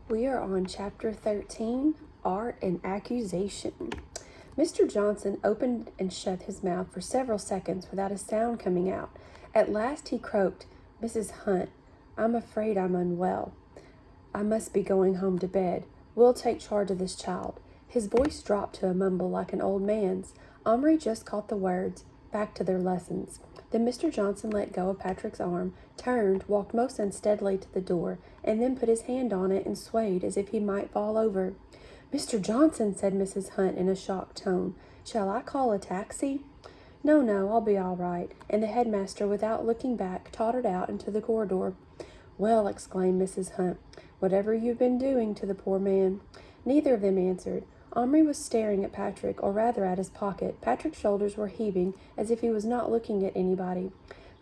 We are on Chapter 13, Art and Accusation. Mr. Johnson opened and shut his mouth for several seconds without a sound coming out. At last he croaked, "Mrs. Hunt, I'm afraid I'm unwell. I must be going home to bed. We'll take charge of this child." His voice dropped to a mumble like an old man's. Omri just caught the words, "back to their lessons." Then Mr. Johnson let go of Patrick's arm, turned, walked most unsteadily to the door, and then put his hand on it and swayed as if he might fall over. "Mr. Johnson," said Mrs. Hunt in a shocked tone, "shall I call a taxi?" No, I'll be all right." And the headmaster, without looking back, tottered out into the corridor. "Well," exclaimed Mrs. Hunt, "whatever you've been doing to the poor man." Neither of them answered. Omri was staring at Patrick, or rather at his pocket. Patrick's shoulders were heaving, as if he was not looking at anybody.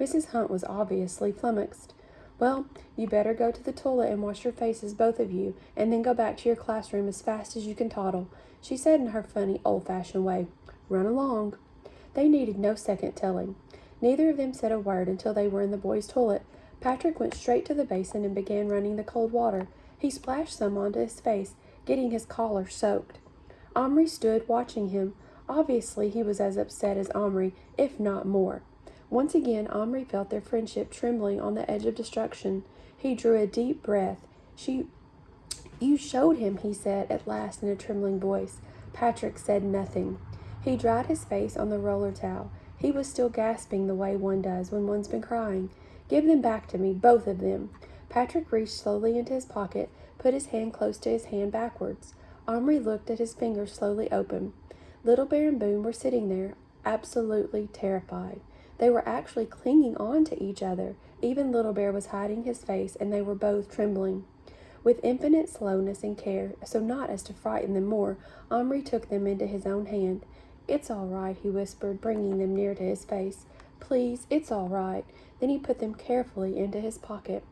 Mrs. Hunt was obviously flummoxed. "Well, you better go to the toilet and wash your faces, both of you, and then go back to your classroom as fast as you can toddle," she said in her funny, old-fashioned way. "Run along." They needed no second telling. Neither of them said a word until they were in the boys' toilet. Patrick went straight to the basin and began running the cold water. He splashed some onto his face, getting his collar soaked. Omri stood watching him. Obviously, he was as upset as Omri, if not more. Once again, Omri felt their friendship trembling on the edge of destruction. He drew a deep breath. "You showed him," he said at last in a trembling voice. Patrick said nothing. He dried his face on the roller towel. He was still gasping the way one does when one's been crying. "Give them back to me, both of them." Patrick reached slowly into his pocket, put his hand close to his hand backwards. Omri looked at his fingers slowly open. Little Bear and Boone were sitting there, absolutely terrified. They were actually clinging on to each other. Even Little Bear was hiding his face, and they were both trembling. With infinite slowness and care, so not as to frighten them more, Omri took them into his own hand. "It's all right," he whispered, bringing them near to his face. "Please, it's all right." Then he put them carefully into his pocket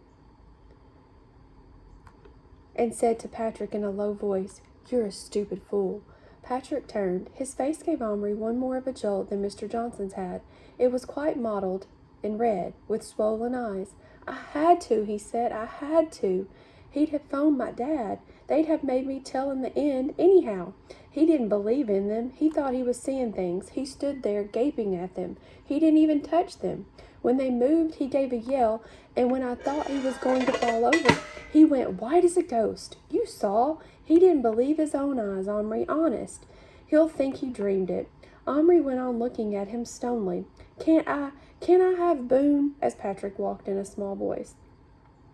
and said to Patrick in a low voice, "You're a stupid fool." Patrick turned. His face gave Omri one more of a jolt than Mr. Johnson's had. It was quite mottled and red, with swollen eyes. "I had to," he said. "I had to. He'd have phoned my dad. They'd have made me tell in the end, anyhow. He didn't believe in them. He thought he was seeing things. He stood there gaping at them. He didn't even touch them. When they moved, he gave a yell, and when I thought he was going to fall over, he went white as a ghost. You saw. He didn't believe his own eyes, Omri, honest. He'll think he dreamed it." Omri went on looking at him stonily. Can't I have Boone?" as Patrick walked in a small voice.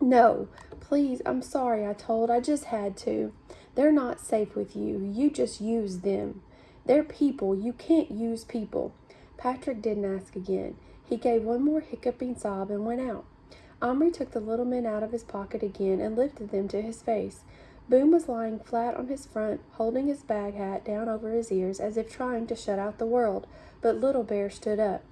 "No, please, I'm sorry I told. I just had to. They're not safe with you. You just use them. They're people. You can't use people." Patrick didn't ask again. He gave one more hiccuping sob and went out. Omri took the little men out of his pocket again and lifted them to his face. Boone was lying flat on his front, holding his bag hat down over his ears as if trying to shut out the world, but Little Bear stood up.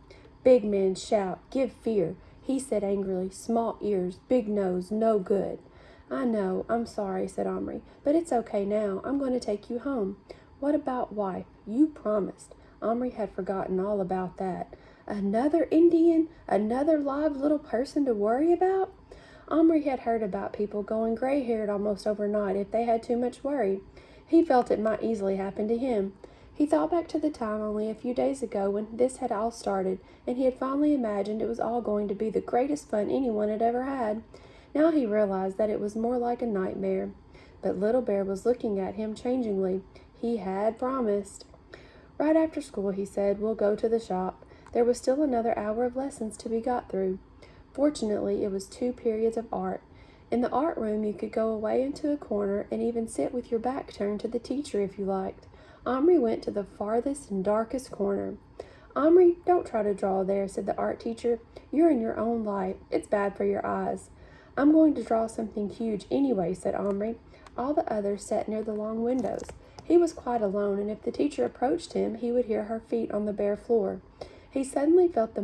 "Big men shout, give fear," he said angrily. "Small ears, big nose, no good." "I know, I'm sorry," said Omri, "but it's okay now. I'm going to take you home." "What about wife? You promised." Omri had forgotten all about that. Another Indian? Another live little person to worry about? Omri had heard about people going gray-haired almost overnight if they had too much worry. He felt it might easily happen to him. He thought back to the time only a few days ago when this had all started, and he had fondly imagined it was all going to be the greatest fun anyone had ever had. Now he realized that it was more like a nightmare. But Little Bear was looking at him changingly. He had promised. "Right after school," he said, "we'll go to the shop." There was still another hour of lessons to be got through. Fortunately, it was 2 periods of art. In the art room, you could go away into a corner and even sit with your back turned to the teacher if you liked. Omri went to the farthest and darkest corner. "Omri, don't try to draw there," said the art teacher. "You're in your own light. It's bad for your eyes." "I'm going to draw something huge anyway," said Omri. All the others sat near the long windows. He was quite alone, and if the teacher approached him, he would hear her feet on the bare floor. He suddenly felt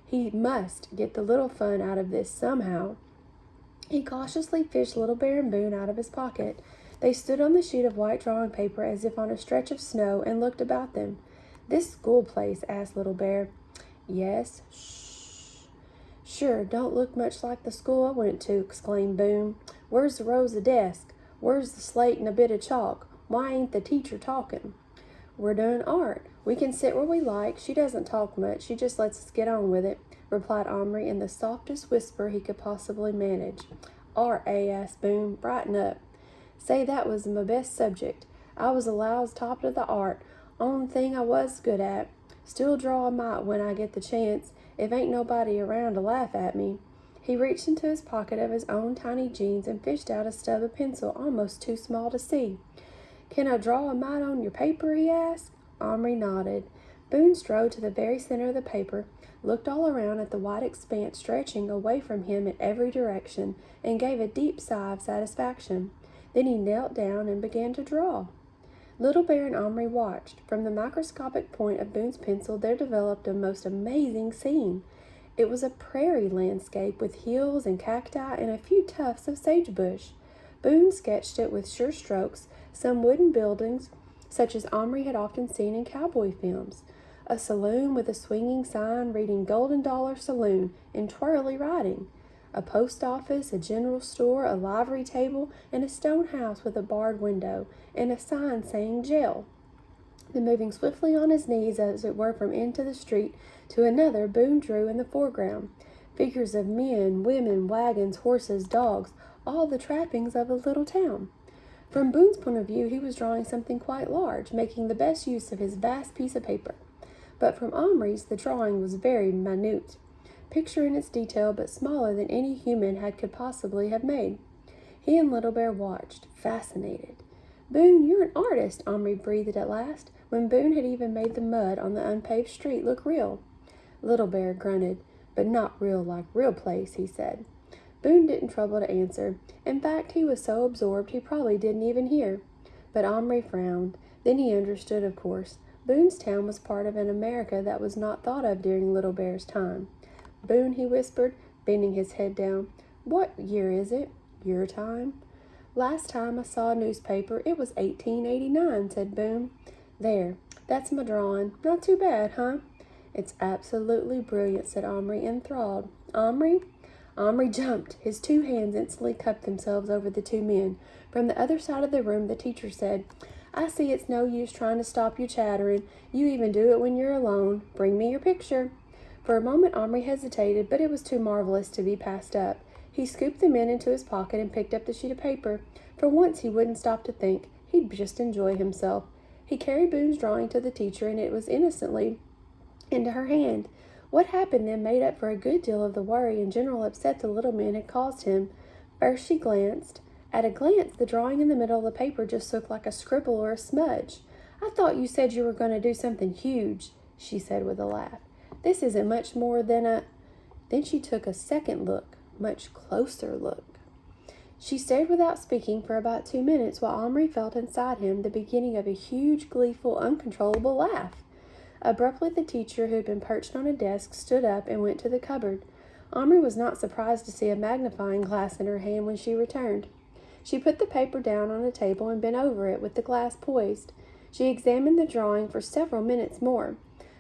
he must get the little fun out of this somehow. He cautiously fished Little Bear and Boone out of his pocket. They stood on the sheet of white drawing paper as if on a stretch of snow and looked about them. "This school place?" asked Little Bear. "Yes." "Shh." "Sure, don't look much like the school I went to," exclaimed Boone. "Where's the rows of desks?" Where's the slate and a bit of chalk? Why ain't the teacher talking?" "We're doing art. We can sit where we like. She doesn't talk much. She just lets us get on with it," replied Omri in the softest whisper he could possibly manage. "Art, eh?" asked Boone. "Brighten up." "Say, that was my best subject. I was allowed top of the art. Only thing I was good at. Still draw a mite when I get the chance, if ain't nobody around to laugh at me." He reached into his pocket of his own tiny jeans and fished out a stub of pencil almost too small to see. "Can I draw a mite on your paper?" he asked. Omri nodded. Boone strode to the very center of the paper, looked all around at the wide expanse stretching away from him in every direction, and gave a deep sigh of satisfaction. Then he knelt down and began to draw. Little Bear and Omri watched. From the microscopic point of Boone's pencil there developed a most amazing scene. It was a prairie landscape with hills and cacti and a few tufts of sagebush. Boone sketched it with sure strokes, some wooden buildings, such as Omri had often seen in cowboy films. A saloon with a swinging sign reading "Golden Dollar Saloon" in twirly writing. A post office, a general store, a livery table, and a stone house with a barred window, and a sign saying "Jail." Then, moving swiftly on his knees, as it were from end to the street to another, Boone drew in the foreground figures of men, women, wagons, horses, dogs, all the trappings of a little town. From Boone's point of view, he was drawing something quite large, making the best use of his vast piece of paper. But from Omri's, the drawing was very minute, picture in its detail, but smaller than any human could possibly have made. He and Little Bear watched, fascinated. "Boone, you're an artist," Omri breathed at last, when Boone had even made the mud on the unpaved street look real. Little Bear grunted. "But not real like real place," he said. Boone didn't trouble to answer. In fact, he was so absorbed he probably didn't even hear. But Omri frowned. Then he understood, of course. Boone's town was part of an America that was not thought of during Little Bear's time. "Boone," he whispered, bending his head down, "what year is it? Your time?" "Last time I saw a newspaper, it was 1889, said Boone. "There, that's my drawing. Not too bad, huh?" "It's absolutely brilliant," said Omri, enthralled. "Omri?" Omri jumped. His two hands instantly cupped themselves over the two men. From the other side of the room, the teacher said, "I see it's no use trying to stop you chattering. You even do it when you're alone. Bring me your picture." For a moment Omri hesitated, but it was too marvelous to be passed up. He scooped the men into his pocket and picked up the sheet of paper. For once he wouldn't stop to think. He'd just enjoy himself. He carried Boone's drawing to the teacher, and it was innocently into her hand. What happened then made up for a good deal of the worry and general upset the little man had caused him. First she glanced. At a glance, the drawing in the middle of the paper just looked like a scribble or a smudge. "I thought you said you were going to do something huge," she said with a laugh. "This isn't much more than a—" Then she took a second look, much closer look. She stared without speaking for about 2 minutes while Omri felt inside him the beginning of a huge, gleeful, uncontrollable laugh. Abruptly the teacher, who had been perched on a desk, stood up and went to the cupboard. Omri was not surprised to see a magnifying glass in her hand when she returned. She put the paper down on a table and bent over it with the glass poised. She examined the drawing for several minutes more.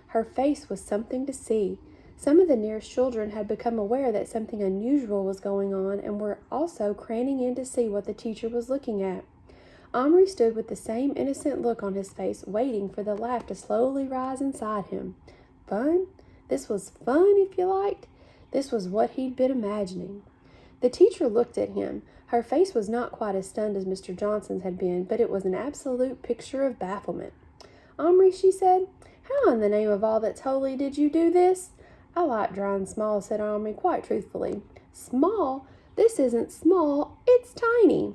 Her face was something to see. Some of the nearest children had become aware that something unusual was going on and were also craning in to see what the teacher was looking at. Omri stood with the same innocent look on his face, waiting for the laugh to slowly rise inside him. Fun? This was fun, if you liked. This was what he'd been imagining. The teacher looked at him. Her face was not quite as stunned as Mr. Johnson's had been, but it was an absolute picture of bafflement. "Omri," she said, "how in the name of all that's holy did you do this?" "I like drawing small," said Omri, quite truthfully. "Small? This isn't small. It's tiny.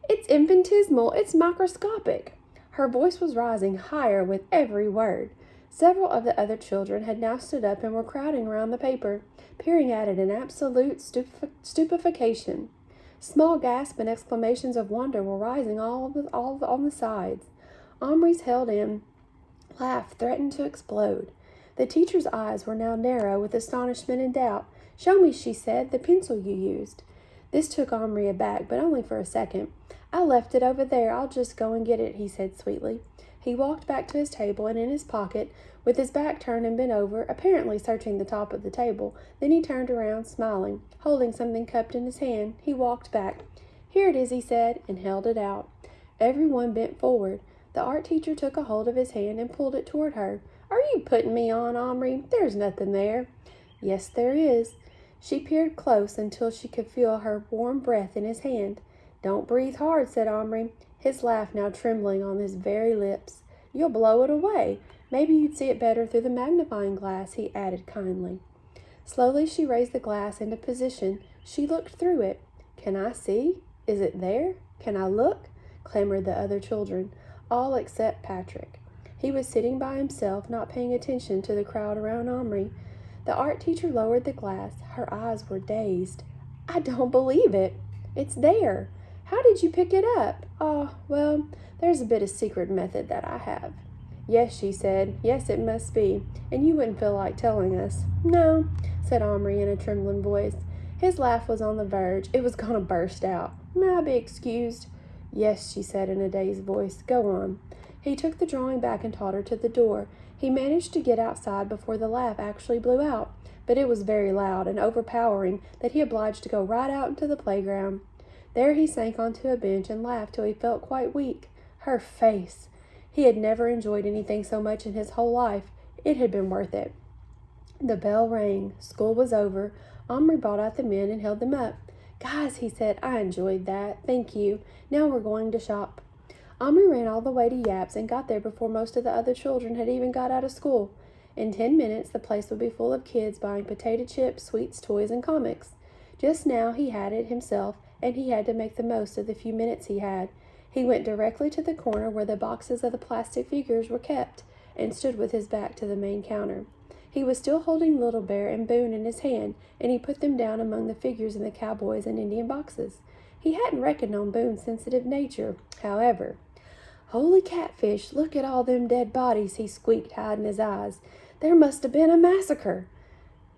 It's infinitesimal. It's microscopic." Her voice was rising higher with every word. Several of the other children had now stood up and were crowding around the paper, peering at it in absolute stupefaction. Small gasps and exclamations of wonder were rising all on the sides. Omri's held-in laugh threatened to explode. The teacher's eyes were now narrow with astonishment and doubt. "Show me," she said, "the pencil you used." This took Omri aback, but only for a second. "I left it over there. I'll just go and get it," he said sweetly. He walked back to his table and in his pocket, with his back turned and bent over, apparently searching the top of the table. Then he turned around, smiling. Holding something cupped in his hand, he walked back. "Here it is," he said, and held it out. Everyone bent forward. The art teacher took a hold of his hand and pulled it toward her. "Are you putting me on, Omri? There's nothing there." "Yes, there is." She peered close until she could feel her warm breath in his hand. "Don't breathe hard," said Omri, his laugh now trembling on his very lips. "You'll blow it away. Maybe you'd see it better through the magnifying glass," he added kindly. Slowly she raised the glass into position. She looked through it. "Can I see? Is it there? Can I look?" clamored the other children, all except Patrick. He was sitting by himself, not paying attention to the crowd around Omri. The art teacher lowered the glass. Her eyes were dazed. "I don't believe it. It's there. How did you pick it up?" "Oh, well, there's a bit of secret method that I have." "Yes," she said. "Yes, it must be. And you wouldn't feel like telling us." "No," said Omri in a trembling voice. His laugh was on the verge. It was going to burst out. "May I be excused?" "Yes," she said in a dazed voice. "Go on." He took the drawing back and taught her to the door. He managed to get outside before the laugh actually blew out, but it was very loud and overpowering that he obliged to go right out into the playground. There he sank onto a bench and laughed till he felt quite weak. Her face! He had never enjoyed anything so much in his whole life. It had been worth it. The bell rang. School was over. Omri brought out the men and held them up. "Guys," he said, "I enjoyed that. Thank you. Now we're going to shop." Omri ran all the way to Yap's and got there before most of the other children had even got out of school. In 10 minutes, the place would be full of kids buying potato chips, sweets, toys, and comics. Just now he had it himself, and he had to make the most of the few minutes he had. He went directly to the corner where the boxes of the plastic figures were kept and stood with his back to the main counter. He was still holding Little Bear and Boone in his hand, and he put them down among the figures in the cowboys and Indian boxes. He hadn't reckoned on Boone's sensitive nature, however. "Holy catfish, look at all them dead bodies," he squeaked, hiding his eyes. "There must have been a massacre."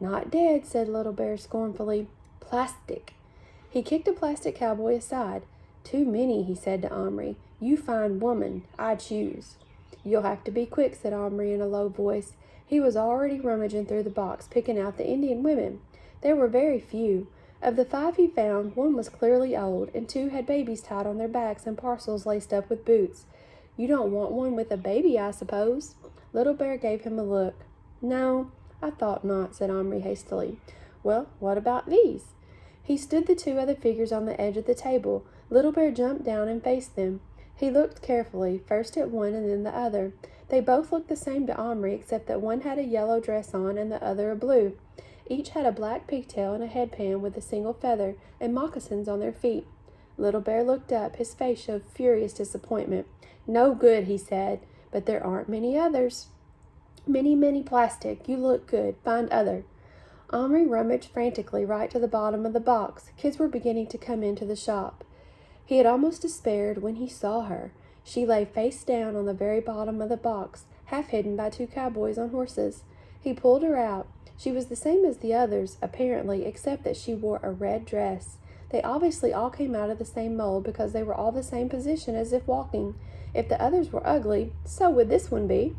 "Not dead," said Little Bear scornfully. "Plastic." He kicked a plastic cowboy aside. "Too many," he said to Omri. "You fine woman, I choose." "You'll have to be quick," said Omri in a low voice. He was already rummaging through the box, picking out the Indian women. There were very few. Of the 5 he found, 1 was clearly old, and 2 had babies tied on their backs and parcels laced up with boots. "You don't want one with a baby, I suppose?" Little Bear gave him a look. "No, I thought not," said Omri hastily. "Well, what about these?" He stood the 2 other figures on the edge of the table. Little Bear jumped down and faced them. He looked carefully, first at one and then the other. They both looked the same to Omri, except that one had a yellow dress on and the other a blue. Each had a black pigtail and a headband with a single feather, and moccasins on their feet. Little Bear looked up. His face showed furious disappointment. "No good," he said, "but there aren't many others." Many plastic. You look good. Find other." Omri rummaged frantically right to the bottom of the box. Kids were beginning to come into the shop. He had almost despaired when he saw her. She lay face down on the very bottom of the box, half hidden by 2 cowboys on horses. He pulled her out. She was the same as the others, apparently, except that she wore a red dress. They obviously all came out of the same mold because they were all the same position as if walking. If the others were ugly, so would this one be.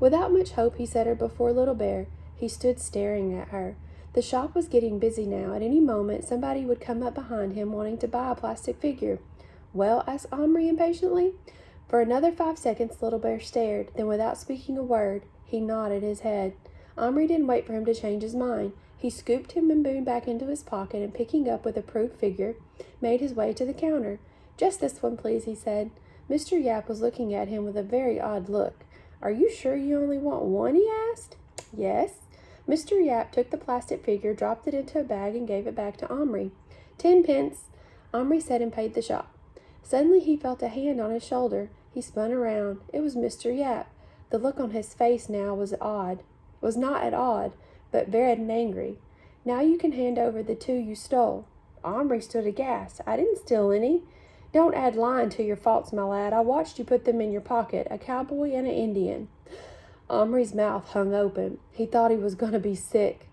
Without much hope, he set her before Little Bear. He stood staring at her. The shop was getting busy now. At any moment, somebody would come up behind him wanting to buy a plastic figure. "Well?" asked Omri impatiently. For another 5 seconds, Little Bear stared. Then, without speaking a word, he nodded his head. Omri didn't wait for him to change his mind. He scooped him and Boone back into his pocket and, picking up with approved figure, made his way to the counter. "Just this one, please," he said. Mr. Yap was looking at him with a very odd look. "Are you sure you only want one?" he asked. "Yes." Mr. Yap took the plastic figure, dropped it into a bag, and gave it back to Omri. 10 pence, Omri said, and paid the shop. Suddenly he felt a hand on his shoulder. He spun around. It was Mr. Yap. The look on his face now was not at odd, but very angry. "Now you can hand over the 2 you stole." Omri stood aghast. "I didn't steal any." "Don't add lying to your faults, my lad. I watched you put them in your pocket, a cowboy and an Indian." Omri's mouth hung open. He thought he was going to be sick.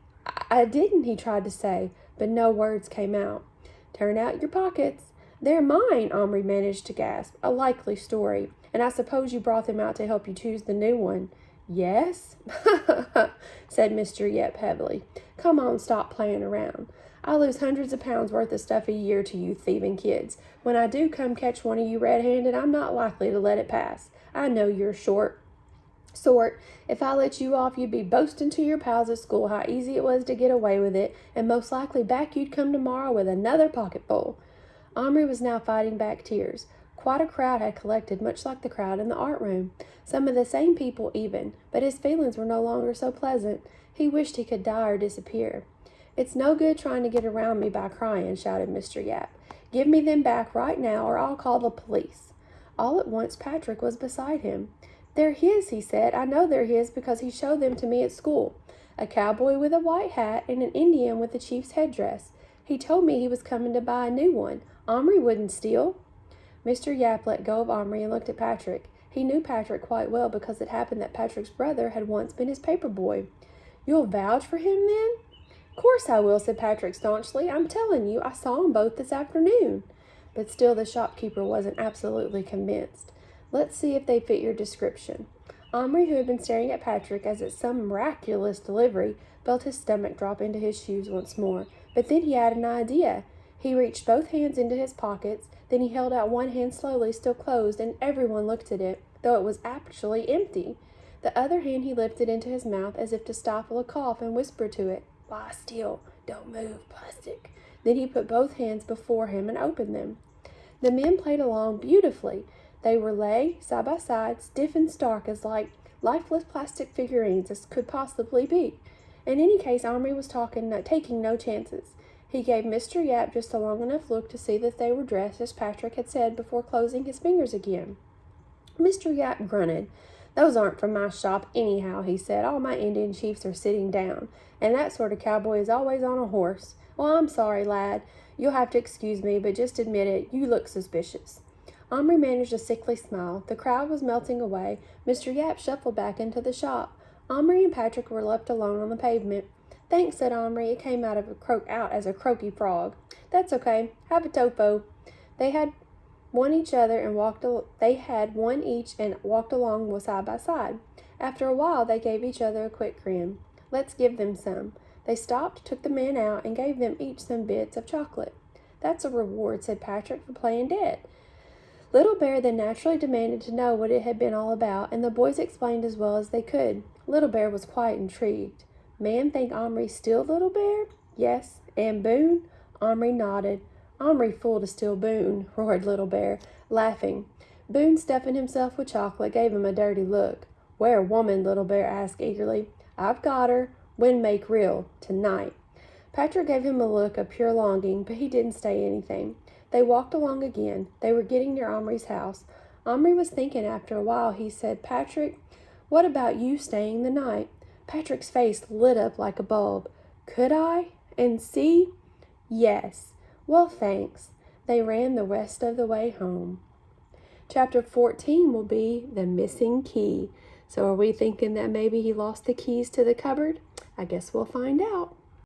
I didn't," he tried to say, but no words came out. "Turn out your pockets." "They're mine," Omri managed to gasp. "A likely story. And I suppose you brought them out to help you choose the new one." "Yes," said Mr. Yep heavily. "Come on, stop playing around. I lose hundreds of pounds worth of stuff a year to you thieving kids. When I do come catch one of you red-handed, I'm not likely to let it pass. I know you're short sort. If I let you off, you'd be boasting to your pals at school how easy it was to get away with it, and most likely back you'd come tomorrow with another pocketful." Omri was now fighting back tears. Quite a crowd had collected, much like the crowd in the art room. Some of the same people even, but his feelings were no longer so pleasant. He wished he could die or disappear. "It's no good trying to get around me by crying," shouted Mr. Yap. "Give me them back right now or I'll call the police." All at once Patrick was beside him. "They're his," he said. "I know they're his because he showed them to me at school. A cowboy with a white hat and an Indian with the chief's headdress. He told me he was coming to buy a new one. Omri wouldn't steal." Mr. Yap let go of Omri and looked at Patrick. He knew Patrick quite well because it happened that Patrick's brother had once been his paper boy. "You'll vouch for him, then?" "Course I will," said Patrick staunchly. "I'm telling you, I saw 'em both this afternoon." But still the shopkeeper wasn't absolutely convinced. "Let's see if they fit your description." Omri, who had been staring at Patrick as at some miraculous delivery, felt his stomach drop into his shoes once more. But then he had an idea. He reached both hands into his pockets, then he held out one hand slowly, still closed, and everyone looked at it, though it was actually empty. The other hand he lifted into his mouth as if to stifle a cough and whispered to it, "Lie still, don't move, plastic." Then he put both hands before him and opened them. The men played along beautifully. They were lay side by side, stiff and stark, as like lifeless plastic figurines as could possibly be. In any case, Omri was taking no chances. He gave Mr. Yap just a long enough look to see that they were dressed as Patrick had said before closing his fingers again. Mr. Yap grunted. "Those aren't from my shop anyhow," he said. "All my Indian chiefs are sitting down, and that sort of cowboy is always on a horse. Well, I'm sorry, lad. You'll have to excuse me, but just admit it, you look suspicious." Omri managed a sickly smile. The crowd was melting away. Mr. Yap shuffled back into the shop. Omri and Patrick were left alone on the pavement. "Thanks," said Omri. It came out as a croaky frog. "That's okay. Have a topo." They had one each and walked along side by side. After a while, they gave each other a quick grin. "Let's give them some." They stopped, took the men out, and gave them each some bits of chocolate. "That's a reward," said Patrick, "for playing dead." Little Bear then naturally demanded to know what it had been all about, and the boys explained as well as they could. Little Bear was quite intrigued. "Man think Omri steal, Little Bear?" "Yes." "And Boone?" Omri nodded. "Omri fool to steal Boone," roared Little Bear, laughing. Boone, stuffing himself with chocolate, gave him a dirty look. "Where woman?" Little Bear asked eagerly. "I've got her. When make real. Tonight." Patrick gave him a look of pure longing, but he didn't say anything. They walked along again. They were getting near Omri's house. Omri was thinking after a while. He said, "Patrick, what about you staying the night?" Patrick's face lit up like a bulb. "Could I? And see?" "Yes." "Well, thanks." They ran the rest of the way home. Chapter 14 will be The Missing Key. So are we thinking that maybe he lost the keys to the cupboard? I guess we'll find out.